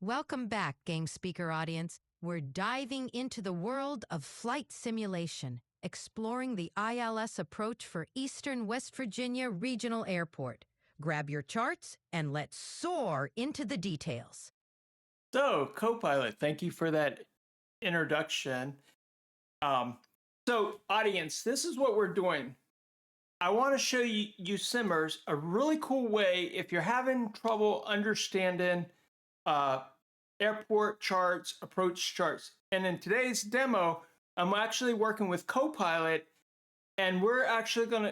Welcome back, Game Speaker audience. We're diving into the world of flight simulation, exploring the ILS approach for Eastern West Virginia Regional Airport. Grab your charts and let's soar into the details. So, Copilot, thank you for that introduction. Audience, this is what we're doing. I want to show you simmers a really cool way if you're having trouble understanding airport charts, approach charts. And in today's demo, I'm actually working with Copilot, and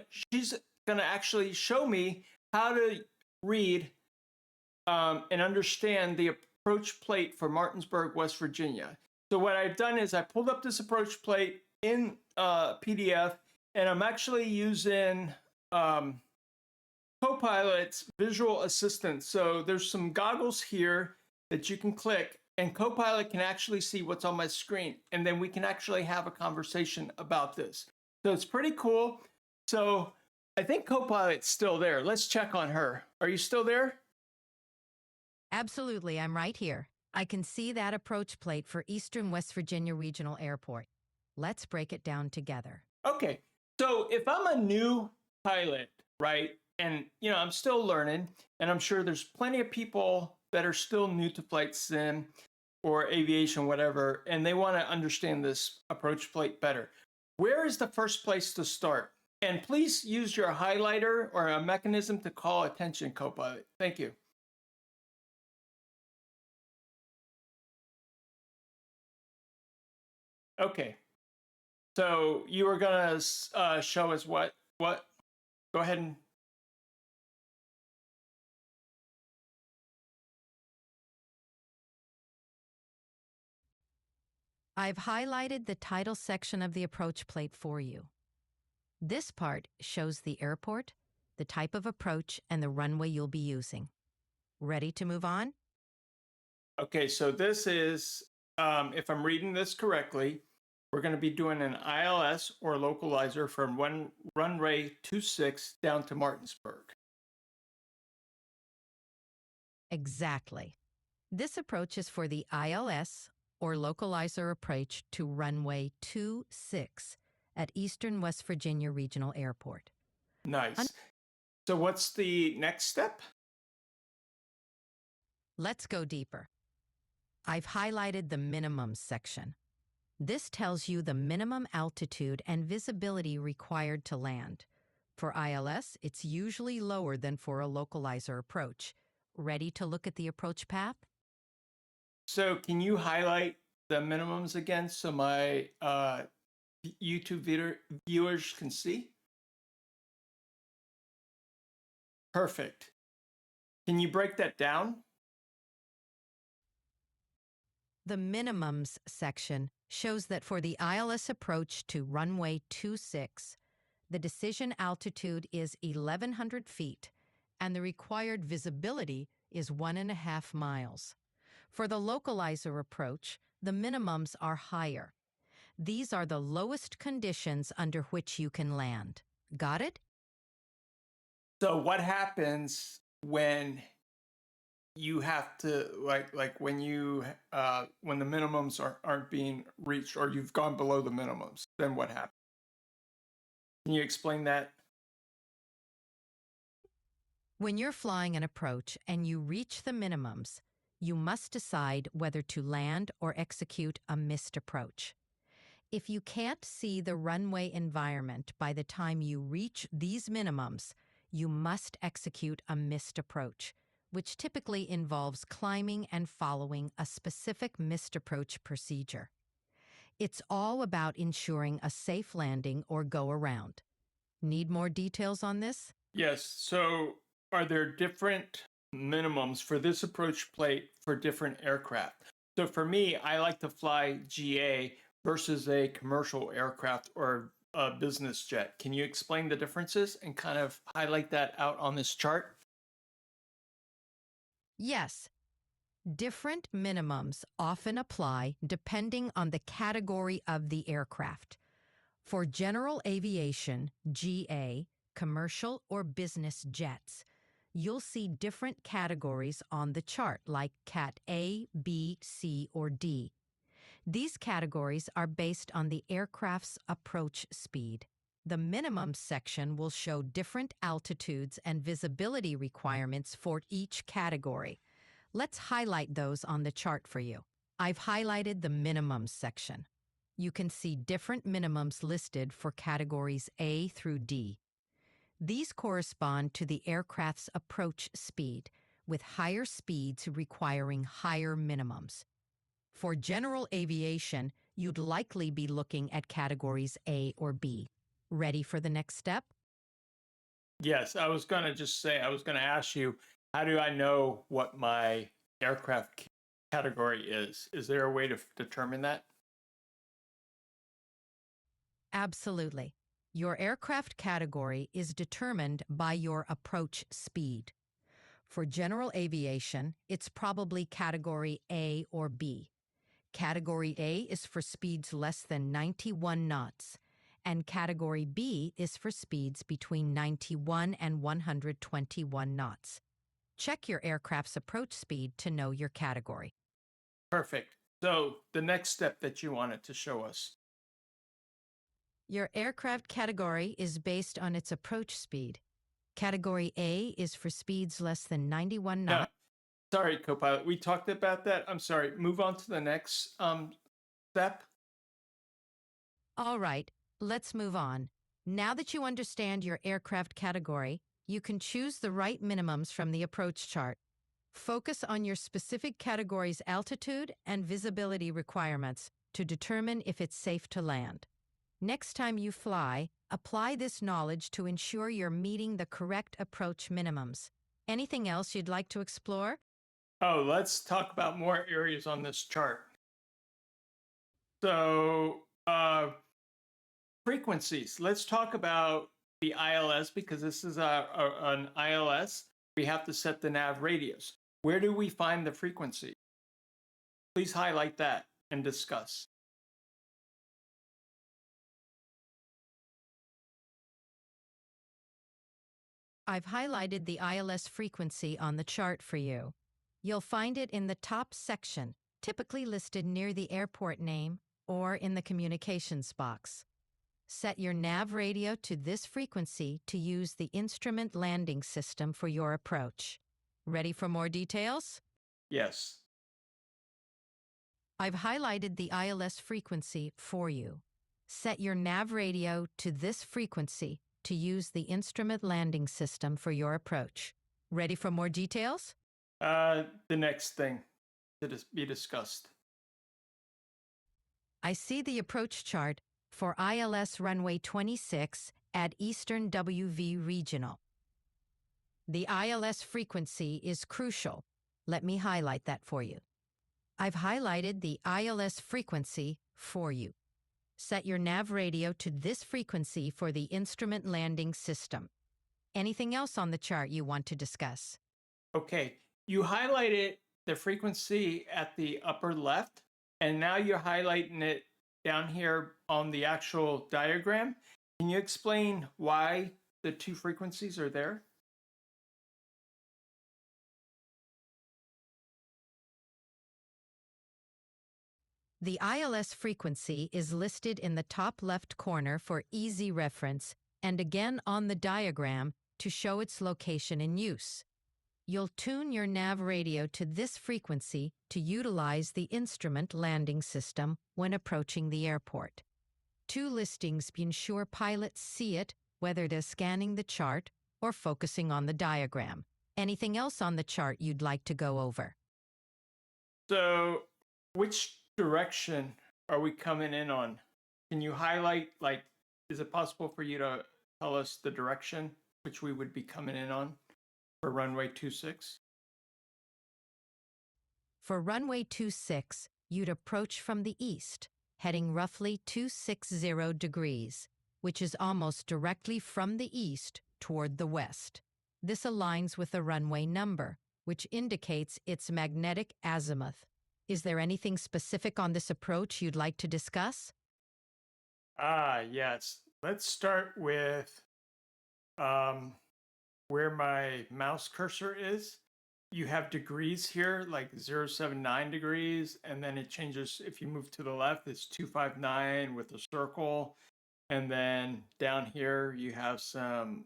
she's gonna actually show me how to read and understand the approach plate for Martinsburg, West Virginia. So what I've done is I pulled up this approach plate in PDF, and I'm actually using Copilot's visual assistant. So there's some goggles here that you can click, and Copilot can actually see what's on my screen, and then we can actually have a conversation about this. So it's pretty cool. So I think Copilot's still there. Let's check on her. Are you still there? Absolutely, I'm right here. I can see that approach plate for Eastern West Virginia Regional Airport. Let's break it down together. Okay, so if I'm a new pilot, right, and I'm still learning, and I'm sure there's plenty of people that are still new to flight sim or aviation, whatever, and they want to understand this approach plate better. Where is the first place to start? And please use your highlighter or a mechanism to call attention, Copilot. Thank you. Okay. So you were gonna show us what? Go ahead and. I've highlighted the title section of the approach plate for you. This part shows the airport, the type of approach, and the runway you'll be using. Ready to move on? Okay, so this is, if I'm reading this correctly, we're going to be doing an ILS or localizer from runway 26 down to Martinsburg. Exactly. This approach is for the ILS or localizer approach to runway 26 at Eastern West Virginia Regional Airport. Nice. So what's the next step? Let's go deeper. I've highlighted the minimums section. This tells you the minimum altitude and visibility required to land. For ILS, it's usually lower than for a localizer approach. Ready to look at the approach path? So can you highlight the minimums again so my YouTube viewers can see? Perfect. Can you break that down? The minimums section shows that for the ILS approach to runway 26, the decision altitude is 1,100 feet and the required visibility is 1.5 miles. For the localizer approach, the minimums are higher. These are the lowest conditions under which you can land. Got it? So what happens when you have to like when the minimums aren't being reached, or you've gone below the minimums? Then what happens? Can you explain that? When you're flying an approach and you reach the minimums, you must decide whether to land or execute a missed approach. If you can't see the runway environment by the time you reach these minimums, you must execute a missed approach, which typically involves climbing and following a specific missed approach procedure. It's all about ensuring a safe landing or go around. Need more details on this? Yes. So are there different minimums for this approach plate for different aircraft? So for me, I like to fly GA versus a commercial aircraft or a business jet. Can you explain the differences and kind of highlight that out on this chart? Yes. Different minimums often apply depending on the category of the aircraft. For general aviation, GA, commercial or business jets, you'll see different categories on the chart, like Cat A, B, C, or D. These categories are based on the aircraft's approach speed. The minimum section will show different altitudes and visibility requirements for each category. Let's highlight those on the chart for you. I've highlighted the minimums section. You can see different minimums listed for categories A through D. These correspond to the aircraft's approach speed, with higher speeds requiring higher minimums. For general aviation, you'd likely be looking at categories A or B. Ready for the next step? Yes, I was going to just say, I was going to ask you, how do I know what my aircraft category is? Is there a way to determine that? Absolutely. Your aircraft category is determined by your approach speed. For general aviation, it's probably category A or B. Category A is for speeds less than 91 knots, and Category B is for speeds between 91 and 121 knots. Check your aircraft's approach speed to know your category. Perfect. So the next step that you wanted to show us. Your aircraft category is based on its approach speed. Category A is for speeds less than 91 knots. Sorry, co-pilot. We talked about that. I'm sorry. Move on to the next step. All right, let's move on. Now that you understand your aircraft category, you can choose the right minimums from the approach chart. Focus on your specific category's altitude and visibility requirements to determine if it's safe to land. Next time you fly, apply this knowledge to ensure you're meeting the correct approach minimums. Anything else you'd like to explore? Oh, let's talk about more areas on this chart. So, frequencies. Let's talk about the ILS because this is an ILS. We have to set the nav radius. Where do we find the frequency? Please highlight that and discuss. I've highlighted the ILS frequency on the chart for you. You'll find it in the top section, typically listed near the airport name or in the communications box. Set your nav radio to this frequency to use the instrument landing system for your approach. Ready for more details? Yes. I've highlighted the ILS frequency for you. Set your nav radio to this frequency to use the instrument landing system for your approach. Ready for more details? The next thing to be discussed. I see the approach chart for ILS runway 26 at Eastern WV Regional. The ILS frequency is crucial. Let me highlight that for you. I've highlighted the ILS frequency for you. Set your nav radio to this frequency for the instrument landing system. Anything else on the chart you want to discuss? Okay, you highlighted the frequency at the upper left, and now you're highlighting it down here on the actual diagram. Can you explain why the two frequencies are there? The ILS frequency is listed in the top left corner for easy reference and again on the diagram to show its location in use. You'll tune your nav radio to this frequency to utilize the instrument landing system when approaching the airport. Two listings ensure pilots see it, whether they're scanning the chart or focusing on the diagram. Anything else on the chart you'd like to go over? So, which direction are we coming in on? Can you highlight, like, is it possible for you to tell us the direction which we would be coming in on for runway 26? For runway 26, you'd approach from the east, heading roughly 260 degrees, which is almost directly from the east toward the west. This aligns with the runway number, which indicates its magnetic azimuth. Is there anything specific on this approach you'd like to discuss? Yes. Let's start with where my mouse cursor is, you have degrees here, like 079 degrees, and then it changes. If you move to the left, it's 259 with a circle. And then down here, you have some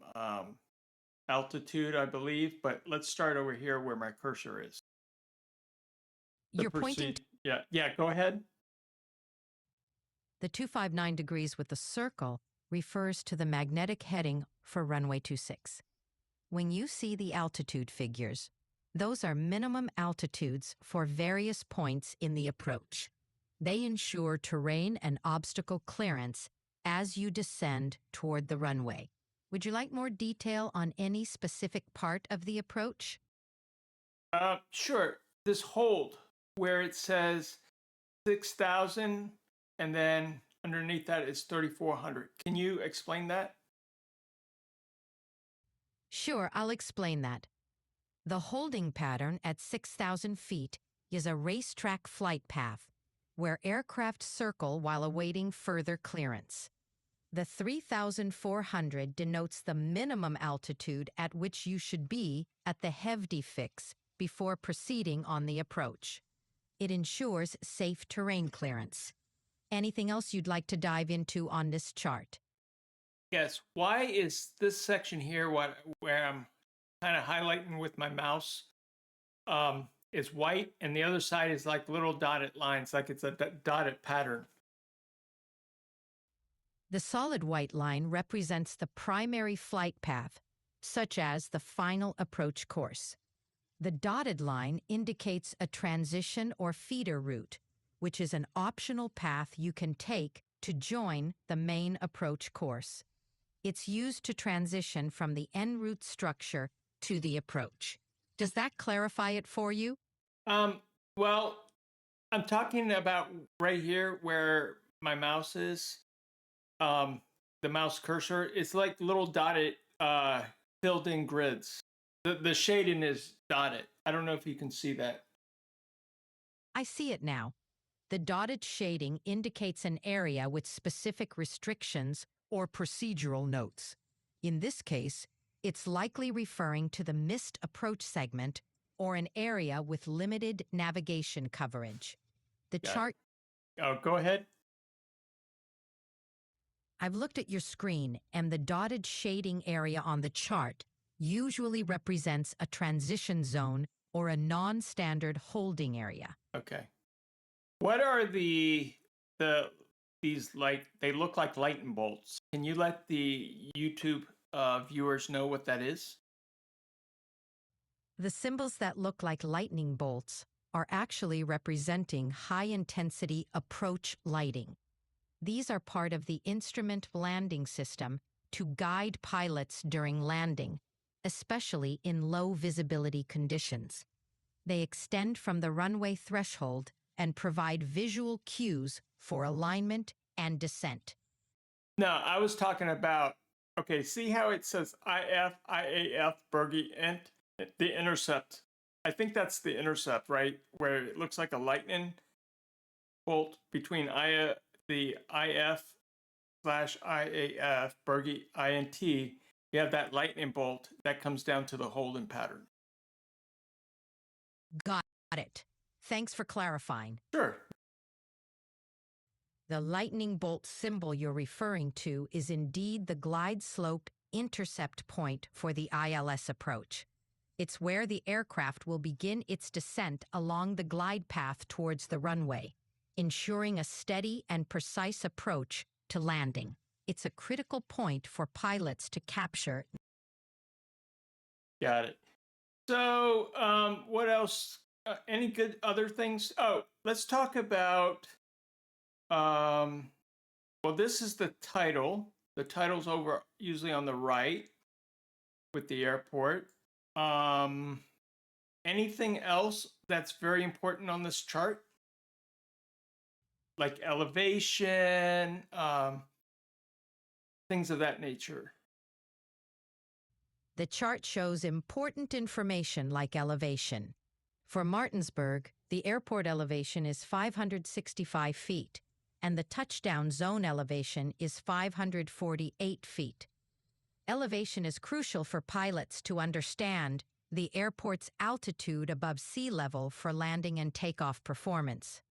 altitude, I believe. But let's start over here where my cursor is. You're pointing to Yeah, go ahead. the 259 degrees with the circle refers to the magnetic heading for runway 26. When you see the altitude figures, those are minimum altitudes for various points in the approach. They ensure terrain and obstacle clearance as you descend toward the runway. Would you like more detail on any specific part of the approach? Sure. This hold where it says 6,000 and then underneath that is 3,400. Can you explain that? Sure, I'll explain that. The holding pattern at 6,000 feet is a racetrack flight path where aircraft circle while awaiting further clearance. The 3,400 denotes the minimum altitude at which you should be at the HEVDI fix before proceeding on the approach. It ensures safe terrain clearance. Anything else you'd like to dive into on this chart? Yes. Why is this section here where I'm kind of highlighting with my mouse is white and the other side is like little dotted lines, like it's a dotted pattern? The solid white line represents the primary flight path, such as the final approach course. The dotted line indicates a transition or feeder route, which is an optional path you can take to join the main approach course. It's used to transition from the en route structure to the approach. Does that clarify it for you? Well, I'm talking about right here where my mouse is. The mouse cursor, it's like little dotted filled in grids. The shading is dotted. I don't know if you can see that. I see it now. The dotted shading indicates an area with specific restrictions or procedural notes. In this case, it's likely referring to the missed approach segment or an area with limited navigation coverage. The Yeah. chart. Oh, go ahead. I've looked at your screen, and the dotted shading area on the chart usually represents a transition zone or a non-standard holding area. Okay. What are these like? They look like lightning bolts. Can you let the YouTube viewers know what that is? The symbols that look like lightning bolts are actually representing high-intensity approach lighting. These are part of the instrument landing system to guide pilots during landing, especially in low visibility conditions. They extend from the runway threshold and provide visual cues for alignment and descent. No, I was talking about, okay, see how it says IF, IAF, Berge, Int, the intercept. I think that's the intercept, right? Where it looks like a lightning bolt between the IF/IAF, Berge, INT. You have that lightning bolt that comes down to the holding pattern. Got it. Thanks for clarifying. Sure. The lightning bolt symbol you're referring to is indeed the glide slope intercept point for the ILS approach. It's where the aircraft will begin its descent along the glide path towards the runway, ensuring a steady and precise approach to landing. It's a critical point for pilots to capture. Got it. So, what else? Any good other things? Oh, let's talk about. Well, this is the title. The title's over usually on the right with the airport. Anything else that's very important on this chart? Like elevation, things of that nature. The chart shows important information like elevation. For Martinsburg, the airport elevation is 565 feet, and the touchdown zone elevation is 548 feet. Elevation is crucial for pilots to understand the airport's altitude above sea level for landing and takeoff performance.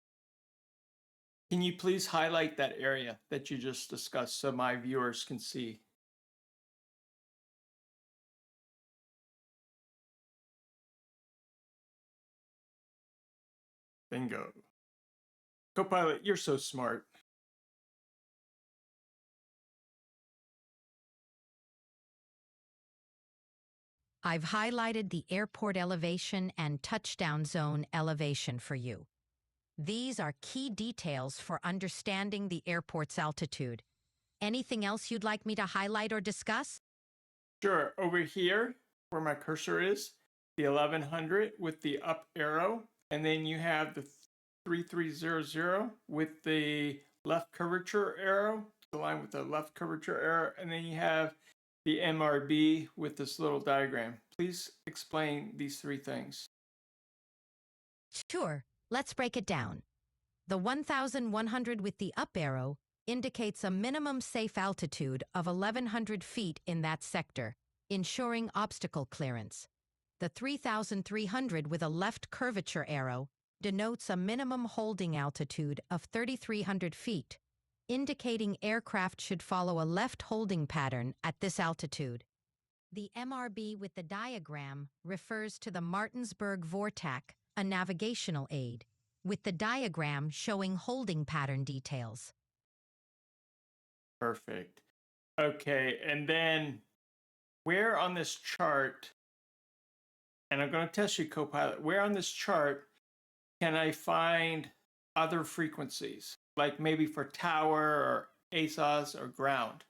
Can you please highlight that area that you just discussed so my viewers can see? Bingo. Copilot, you're so smart. I've highlighted the airport elevation and touchdown zone elevation for you. These are key details for understanding the airport's altitude. Anything else you'd like me to highlight or discuss? Sure, over here where my cursor is, the 1100 with the up arrow, and then you have the 3300 with the left curvature arrow, the line with the left curvature arrow, and then you have the MRB with this little diagram. Please explain these three things. Sure, let's break it down. The 1,100 with the up arrow indicates a minimum safe altitude of 1,100 feet in that sector, ensuring obstacle clearance. The 3,300 with a left curvature arrow denotes a minimum holding altitude of 3,300 feet, indicating aircraft should follow a left holding pattern at this altitude. The MRB with the diagram refers to the Martinsburg Vortac, a navigational aid, with the diagram showing holding pattern details. Perfect. Okay, and then where on this chart, and I'm going to test you, Copilot, where on this chart can I find other frequencies, like maybe for tower or ASOS or ground?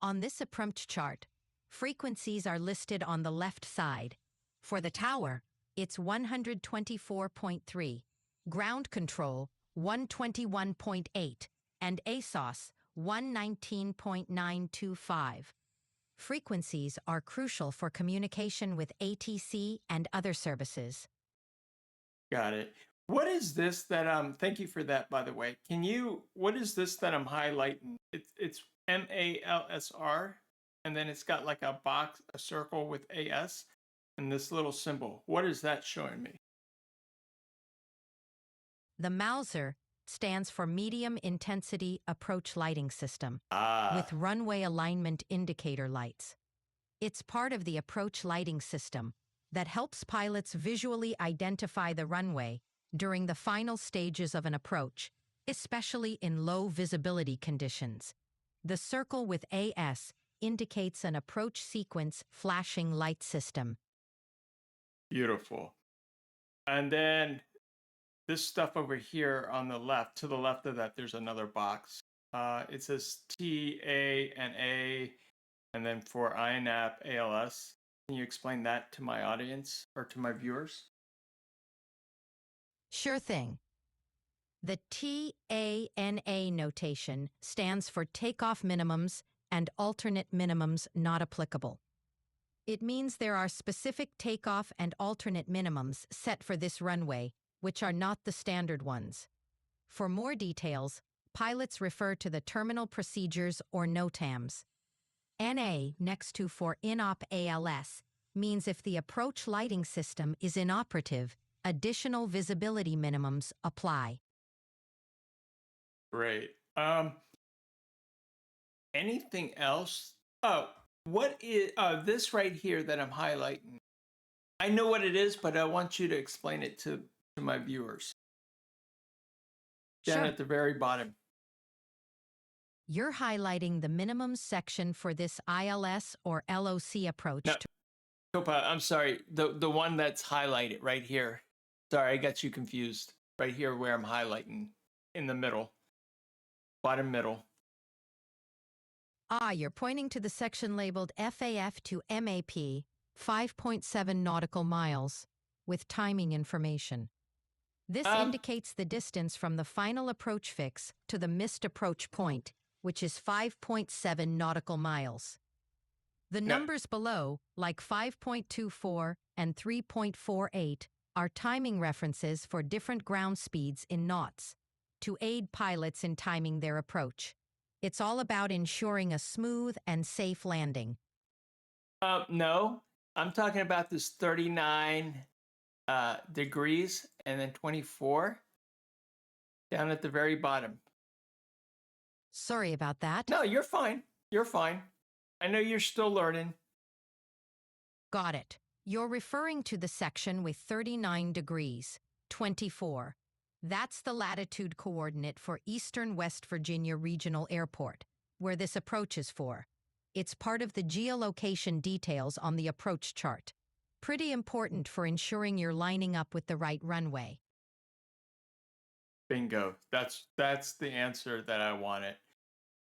On this approach chart, frequencies are listed on the left side. For the tower, it's 124.3, ground control 121.8, and ASOS 119.925. Frequencies are crucial for communication with ATC and other services. Got it. What is this that thank you for that, by the way. What is this that I'm highlighting? It's MALSR, and then it's got like a box, a circle with AS and this little symbol. What is that showing me? The MALSR stands for Medium Intensity Approach Lighting System, with runway alignment indicator lights. It's part of the approach lighting system that helps pilots visually identify the runway during the final stages of an approach, especially in low visibility conditions. The circle with AS indicates an approach sequence flashing light system. Beautiful. And then this stuff over here on the left, to the left of that, there's another box. It says TANA, and then for INAP ALS. Can you explain that to my audience or to my viewers? Sure thing. The TANA notation stands for takeoff minimums and alternate minimums not applicable. It means there are specific takeoff and alternate minimums set for this runway, which are not the standard ones. For more details, pilots refer to the terminal procedures or NOTAMs. NA next to for INOP ALS means if the approach lighting system is inoperative, additional visibility minimums apply. Great. Anything else? Oh, what is this right here that I'm highlighting? I know what it is, but I want you to explain it to my viewers. Down Sure. at the very bottom. You're highlighting the minimum section for this ILS or LOC approach. No, Copilot, I'm sorry. The one that's highlighted right here. Sorry, I got you confused. Right here where I'm highlighting in the middle. Bottom middle. You're pointing to the section labeled FAF to MAP, 5.7 nautical miles, with timing information. This indicates the distance from the final approach fix to the missed approach point, which is 5.7 nautical miles. The numbers below, like 5.24 and 3.48, are timing references for different ground speeds in knots to aid pilots in timing their approach. It's all about ensuring a smooth and safe landing. No, I'm talking about this 39 degrees and then 24 down at the very bottom. Sorry about that. No, you're fine. You're fine. I know you're still learning. Got it. You're referring to the section with 39 degrees, 24. That's the latitude coordinate for Eastern West Virginia Regional Airport, where this approach is for. It's part of the geolocation details on the approach chart. Pretty important for ensuring you're lining up with the right runway. Bingo. That's the answer that I wanted.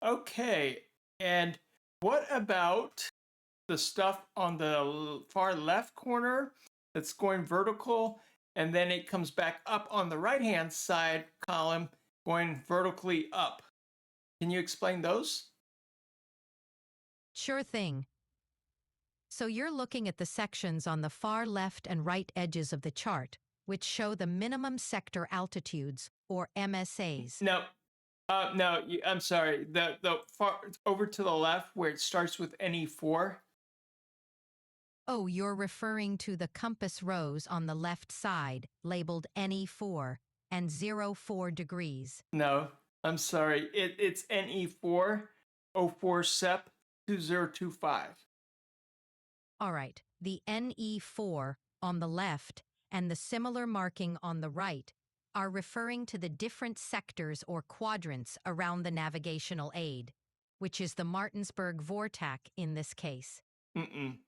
Okay. And what about the stuff on the far left corner that's going vertical, and then it comes back up on the right-hand side column going vertically up? Can you explain those? Sure thing. So you're looking at the sections on the far left and right edges of the chart, which show the minimum sector altitudes, or MSAs. No, I'm sorry. The far over to the left where it starts with NE4. Oh, you're referring to the compass rose on the left side, labeled NE4 and 04 degrees. No, I'm sorry. It's NE4 04 SEP 2025. All right, the NE4 on the left and the similar marking on the right are referring to the different sectors or quadrants around the navigational aid, which is the Martinsburg Vortac in this case.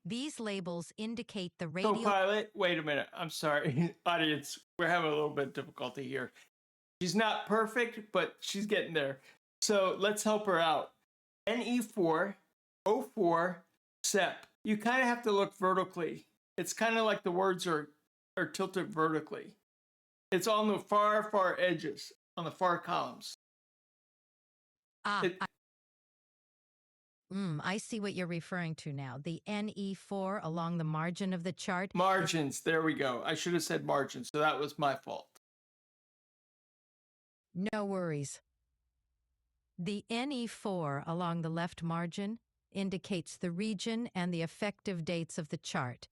These labels indicate the radial... Co-pilot, wait a minute. I'm sorry. Audience, we're having a little bit of difficulty here. She's not perfect, but she's getting there. So let's help her out. NE4, 04, SEP. You kind of have to look vertically. It's kind of like the words are tilted vertically. It's on the far edges, on the far columns. I see what you're referring to now. The NE4 along the margin of the chart. Margins, there we go. I should have said margins, so that was my fault. No worries. The NE4 along the left margin indicates the region and the effective dates of the chart.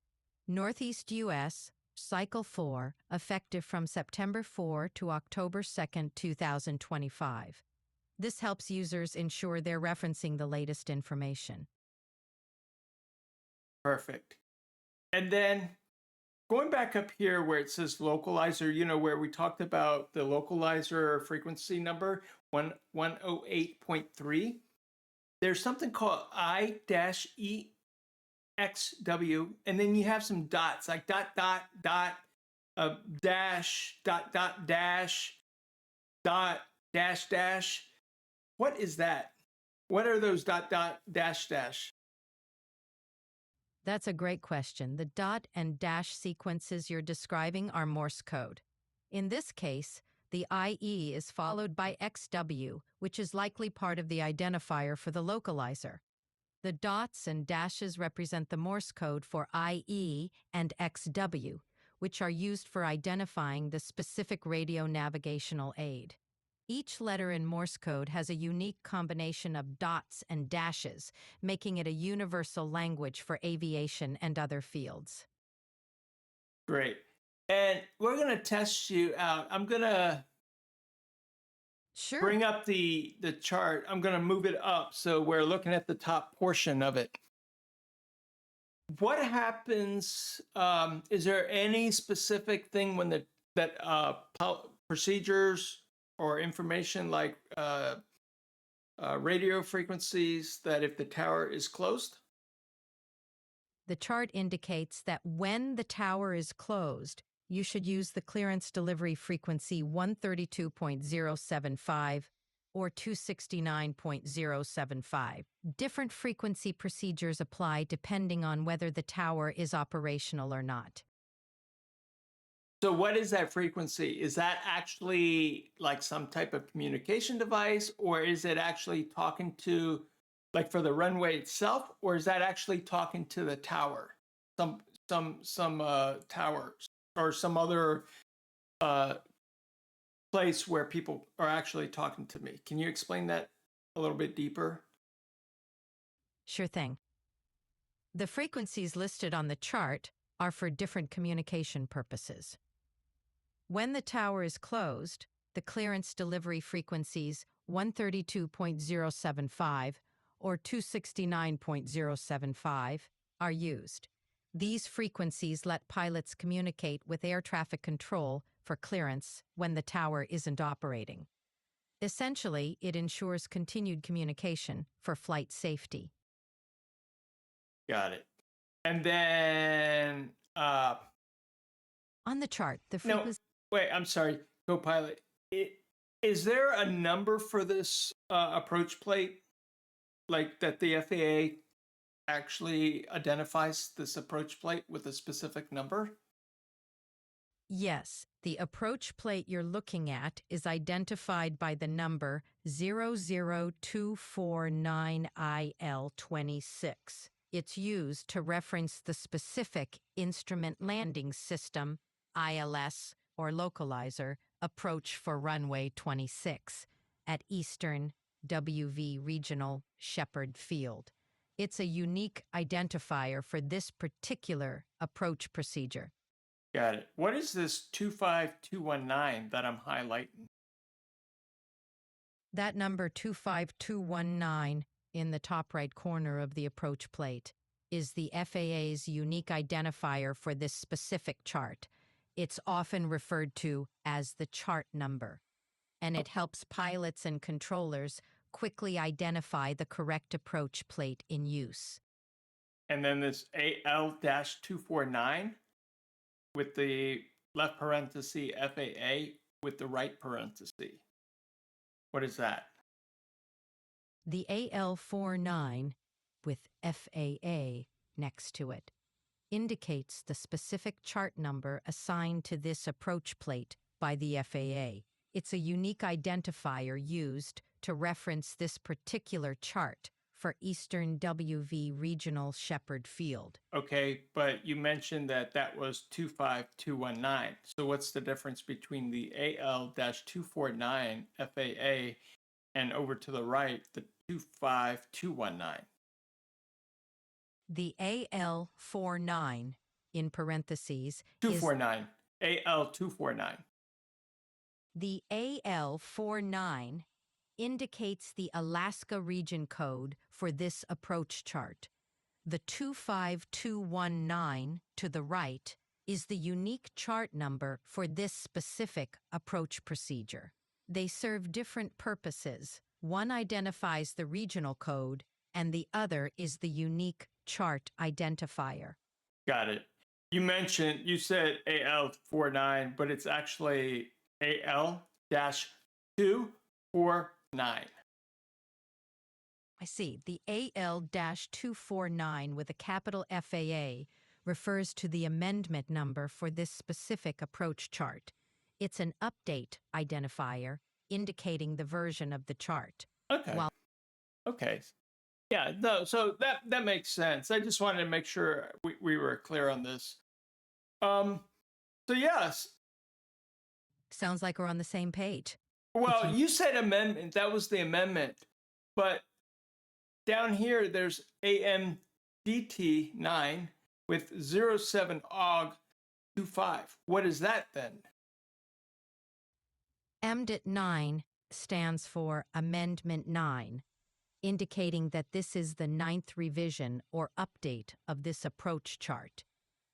Northeast U.S., Cycle 4, effective from September 4 to October 2nd, 2025. This helps users ensure they're referencing the latest information. Perfect. And then going back up here where it says localizer, you know, where we talked about the localizer frequency number, 108.3, there's something called I-EXW, and then you have some dots, like dash, dash. What is that? What are those dash? That's a great question. The dot and dash sequences you're describing are Morse code. In this case, the IE is followed by XW, which is likely part of the identifier for the localizer. The dots and dashes represent the Morse code for IE and XW, which are used for identifying the specific radio navigational aid. Each letter in Morse code has a unique combination of dots and dashes, making it a universal language for aviation and other fields. Great. And we're going to test you out. I'm going to bring up the chart. I'm going to move it up so we're looking at the top portion of it. What happens? Is there any specific thing when procedures or information like radio frequencies that if the tower is closed? The chart indicates that when the tower is closed, you should use the clearance delivery frequency 132.075 or 269.075. Different frequency procedures apply depending on whether the tower is operational or not. So what is that frequency? Is that actually like some type of communication device, or is it actually talking to, like for the runway itself, or is that actually talking to the tower? Some towers or some other place where people are actually talking to me. Can you explain that a little bit deeper? Sure thing. The frequencies listed on the chart are for different communication purposes. When the tower is closed, the clearance delivery frequencies 132.075 or 269.075 are used. These frequencies let pilots communicate with air traffic control for clearance when the tower isn't operating. Essentially, it ensures continued communication for flight safety. Got it. And then, On the chart, the no, frequency wait, I'm sorry, Copilot. Is there a number for this approach plate, like that the FAA actually identifies this approach plate with a specific number? Yes, the approach plate you're looking at is identified by the number 00249IL26. It's used to reference the specific Instrument Landing System, ILS, or localizer approach for runway 26 at Eastern WV Regional Shepherd Field. It's a unique identifier for this particular approach procedure. Got it. What is this 25219 that I'm highlighting? That number 25219 in the top right corner of the approach plate is the FAA's unique identifier for this specific chart. It's often referred to as the chart number, and it helps pilots and controllers quickly identify the correct approach plate in use. And then this AL-249 with the left parenthesis FAA with the right parenthesis. What is that? The AL49 with FAA next to it indicates the specific chart number assigned to this approach plate by the FAA. It's a unique identifier used to reference this particular chart for Eastern WV Regional Shepherd Field. Okay, but you mentioned that that was 25219. So what's the difference between the AL-249 FAA and over to the right, the 25219? The AL49 in parentheses 249. AL-249. The AL49 indicates the Alaska region code for this approach chart. The 25219 to the right is the unique chart number for this specific approach procedure. They serve different purposes. One identifies the regional code, and the other is the unique chart identifier. Got it. You said AL-49, but it's actually AL-249. I see. The AL-249 with a capital FAA refers to the amendment number for this specific approach chart. It's an update identifier indicating the version of the chart. Okay. Okay. Yeah, no, so that makes sense. I just wanted to make sure we were clear on this. So yes. Sounds like we're on the same page. Well, you said amendment. That was the amendment. But down here, there's AMDT9 with 07 OG 25. What is that then? AMDT 9 stands for Amendment 9, indicating that this is the 9th revision or update of this approach chart.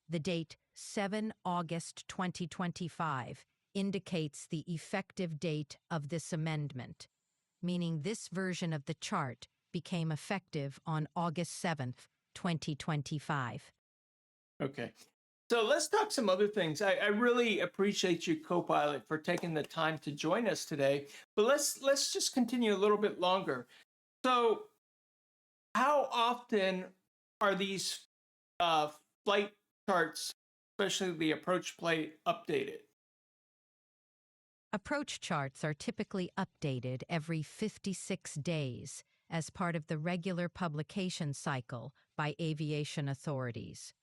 The date 7 August 2025 indicates the effective date of this amendment, meaning this version of the chart became effective on August 7th, 2025. Okay. So let's talk some other things. I really appreciate you, Copilot, for taking the time to join us today. But let's just continue a little bit longer. So how often are these flight charts, especially the approach plate, updated? Approach charts are typically updated every 56 days as part of the regular publication cycle by aviation authorities.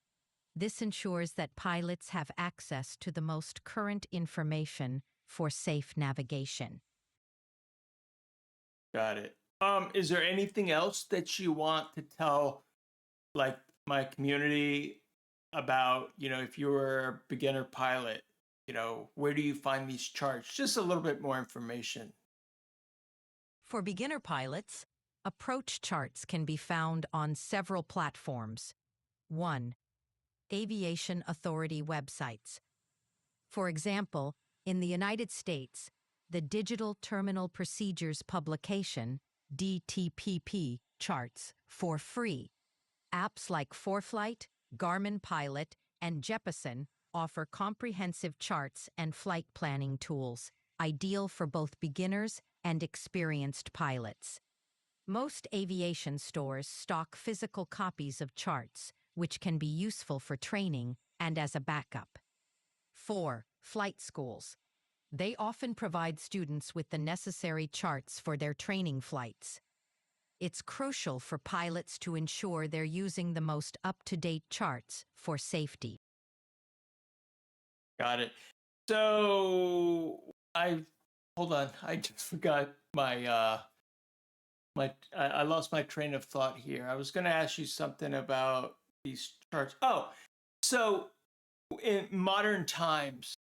This ensures that pilots have access to the most current information for safe navigation. Got it. Is there anything else that you want to tell, like, my community about, if you were a beginner pilot, where do you find these charts? Just a little bit more information. For beginner pilots, approach charts can be found on several platforms. 1. Aviation Authority websites. For example, in the United States, the Digital Terminal Procedures Publication, DTPP, charts for free. Apps like ForeFlight, Garmin Pilot, and Jeppesen offer comprehensive charts and flight planning tools, ideal for both beginners and experienced pilots. Most aviation stores stock physical copies of charts, which can be useful for training and as a backup. 4. Flight schools. They often provide students with the necessary charts for their training flights. It's crucial for pilots to ensure they're using the most up-to-date charts for safety. Got it. So hold on. I just forgot I lost my train of thought here. I was going to ask you something about these charts. Oh, so in modern times,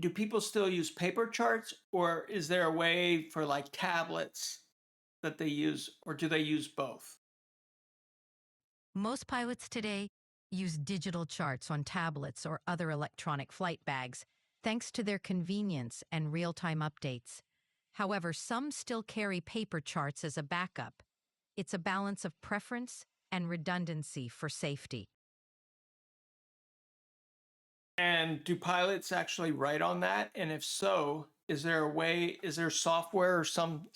do people still use paper charts, or is there a way for like tablets that they use, or do they use both? Most pilots today use digital charts on tablets or other electronic flight bags, thanks to their convenience and real-time updates. However, some still carry paper charts as a backup. It's a balance of preference and redundancy for safety. And do pilots actually write on that? And if so, is there software or some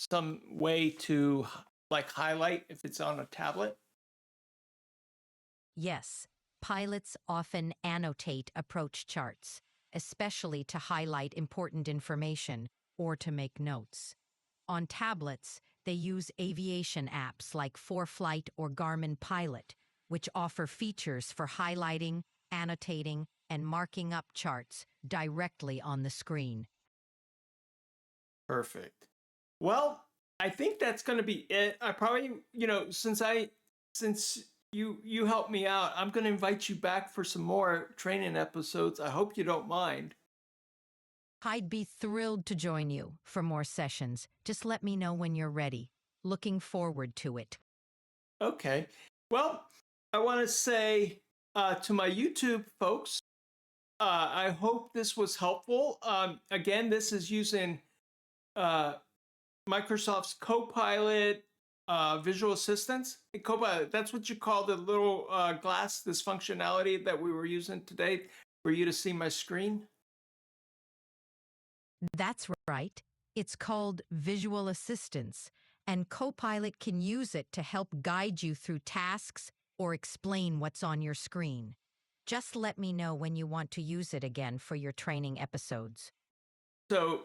way to like highlight if it's on a tablet? Yes, pilots often annotate approach charts, especially to highlight important information or to make notes. On tablets, they use aviation apps like ForeFlight or Garmin Pilot, which offer features for highlighting, annotating, and marking up charts directly on the screen. Perfect. Well, I think that's going to be it. I probably, since you helped me out, I'm going to invite you back for some more training episodes. I hope you don't mind. I'd be thrilled to join you for more sessions. Just let me know when you're ready. Looking forward to it. Okay. Well, I want to say to my YouTube folks, I hope this was helpful. Again, this is using Microsoft's Copilot visual assistants. Copilot, that's what you call the little glass, this functionality that we were using today for you to see my screen. That's right. It's called Visual Assistance, and Copilot can use it to help guide you through tasks or explain what's on your screen. Just let me know when you want to use it again for your training episodes. So,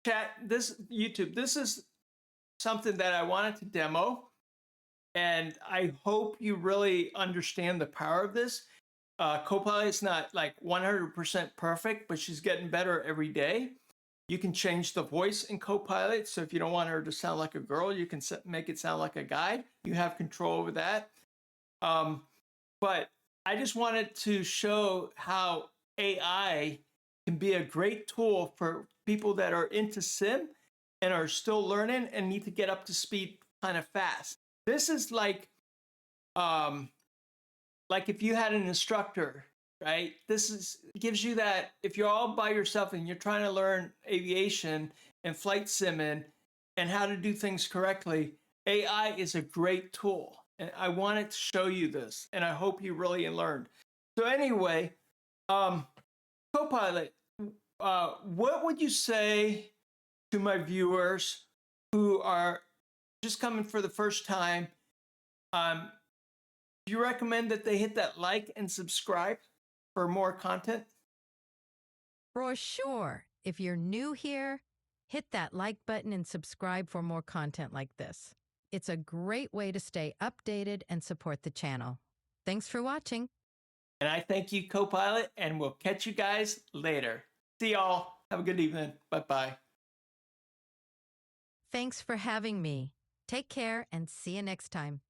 chat, YouTube, this is something that I wanted to demo, and I hope you really understand the power of this. Copilot's not like 100% perfect, but she's getting better every day. You can change the voice in Copilot. So if you don't want her to sound like a girl, you can make it sound like a guy. You have control over that. But I just wanted to show how AI can be a great tool for people that are into sim and are still learning and need to get up to speed kind of fast. This is like if you had an instructor, right? Gives you that, if you're all by yourself and you're trying to learn aviation and flight simming and how to do things correctly, AI is a great tool. And I wanted to show you this, and I hope you really learned. So anyway, Copilot, what would you say to my viewers who are just coming for the first time? Do you recommend that they hit that like and subscribe for more content? For sure. If you're new here, hit that like button and subscribe for more content like this. It's a great way to stay updated and support the channel. Thanks for watching. And I thank you, Copilot, and we'll catch you guys later. See y'all. Have a good evening. Bye-bye. Thanks for having me. Take care and see you next time.